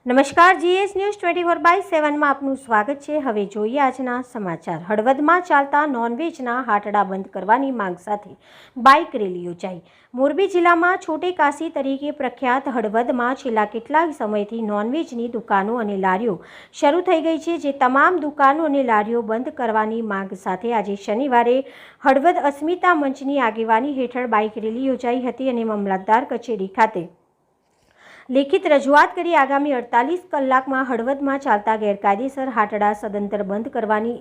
નમસ્કાર, GS news 24/7 માં આપનું સ્વાગત છે। હવે જોઈએ આજના સમાચાર। હળવદમાં ચાલતા નોનવેજના હાટડા બંધ કરવાની માંગ સાથે બાઇક રેલી યોજાઈ। મોરબી જિલ્લામાં છોટે કાશી તરીકે પ્રખ્યાત હળવદમાં છેલ્લા કેટલાક સમયથી નોનવેજની દુકાનો અને લારીઓ શરૂ થઈ ગઈ છે, જે તમામ દુકાનો અને લારીઓ બંધ કરવાની માંગ સાથે આજે શનિવારે હળવદ અસ્મિતા મંચની આગેવાની હેઠળ બાઇક રેલી યોજાઈ હતી અને મામલતદાર કચેરી ખાતે લેખિત રજૂઆત કરી આગામી 48 કલાકમાં હળવદમાં ચાલતા ગેરકાયદેસર હાટડા સદંતર બંધ કરવાની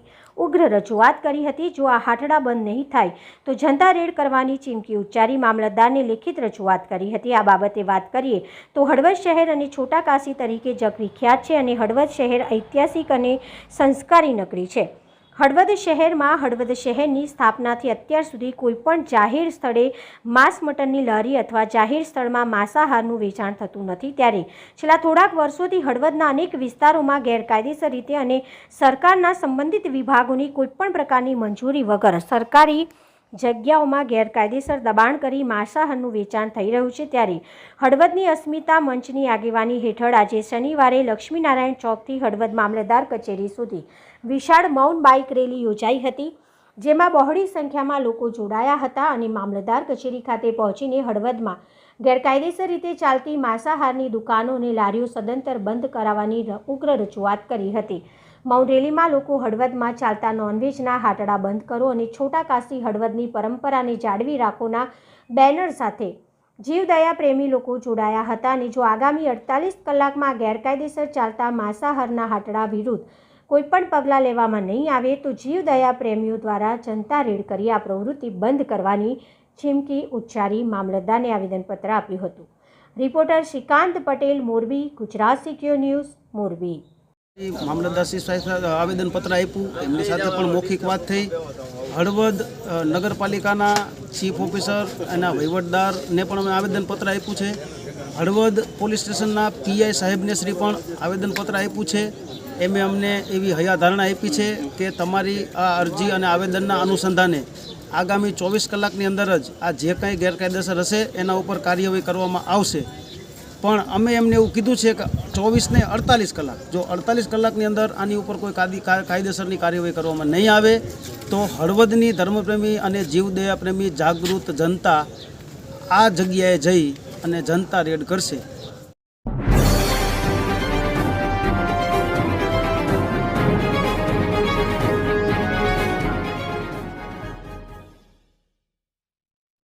ઉગ્ર રજૂઆત કરી હતી। જો આ હાટડા બંધ નહીં થાય તો જનતા રેડ કરવાની ચીમકી ઉચ્ચારી મામલતદારને લેખિત રજૂઆત કરી હતી। આ બાબતે વાત કરીએ તો હળવદ શહેર અને છોટા કાશી તરીકે જગવિખ્યાત છે અને હળવદ શહેર ઐતિહાસિક અને સંસ્કારી નગરી છે। હળવદ શહેરમાં હળવદ શહેરની સ્થાપનાથી અત્યાર સુધી કોઈપણ જાહેર સ્થળે માંસ મટનની લારી અથવા જાહેર સ્થળમાં માંસાહારનું વેચાણ થતું નથી। ત્યારે છેલ્લા થોડાક વર્ષોથી હળવદના અનેક વિસ્તારોમાં ગેરકાયદેસર રીતે અને સરકારના સંબંધિત વિભાગોની કોઈપણ પ્રકારની મંજૂરી વગર સરકારી જગ્યાઓમાં ગેરકાયદેસર દબાણ કરી માંસાહારનું વેચાણ થઈ રહ્યું છે। ત્યારે હળવદની અસ્મિતા મંચની આગેવાની હેઠળ આજે શનિવારે લક્ષ્મીનારાયણ ચોકથી હળવદ મામલતદાર કચેરી સુધી વિશાળ મૌન બાઇક રેલી યોજાઈ હતી, જેમાં બહોળી સંખ્યામાં લોકો જોડાયા હતા અને મામલતદાર કચેરી ખાતે પહોંચીને હળવદમાં ગેરકાયદેસર રીતે ચાલતી માંસાહારની દુકાનો અને લારીઓ સદંતર બંધ કરાવવાની ઉગ્ર રજૂઆત કરી હતી। મૌન રેલીમાં લોકો હળવદમાં ચાલતા નોનવેજના હાટડા બંધ કરો અને છોટા કાશી હળવદની પરંપરાને જાળવી રાખોના બેનર સાથે જીવદયા પ્રેમી લોકો જોડાયા હતા અને જો આગામી 48 કલાકમાં ગેરકાયદેસર ચાલતા માંસાહારના હાટડા વિરુદ્ધ કોઈપણ પગલાં લેવામાં નહીં આવે તો જીવદયા પ્રેમીઓ દ્વારા જનતા રેડ કરી આ પ્રવૃત્તિ બંધ કરવાની ચીમકી ઉચ્ચારી મામલતદારને આવેદનપત્ર આપ્યું હતું। Reporter Shrikant Patel, Morbi, Gujarat secure news, Morbi. મામલતદારશ્રી સાહેબ આવેદનપત્ર આપ્યું, એમની સાથે પણ મૌખિક વાત થઈ। હળવદ નગરપાલિકાના ચીફ ઓફિસર અને વહીવટદારને પણ અમે આવેદનપત્ર આપ્યું છે। હળવદ પોલીસ સ્ટેશનના પીઆઈ સાહેબને શ્રી પણ આવેદનપત્ર આપ્યું છે। એમે અમને એવી હૈયાધારણા આપી છે કે તમારી આ અરજી અને આવેદનના અનુસંધાને આગામી 24 કલાકની અંદર જ આ જે કંઈ ગેરકાયદેસર હશે એના ઉપર કાર્યવાહી કરવામાં આવશે। પણ અમે એમને એવું કીધું છે કે 24 ને 48 કલાક, જો 48 કલાકની અંદર આની ઉપર કોઈ કાયદેસરની કાર્યવાહી કરવામાં નહીં આવે તો હળવદની ધર્મપ્રેમી અને જીવદયા પ્રેમી જાગૃત જનતા આ જગ્યાએ જઈ અને જનતા રેડ કરશે।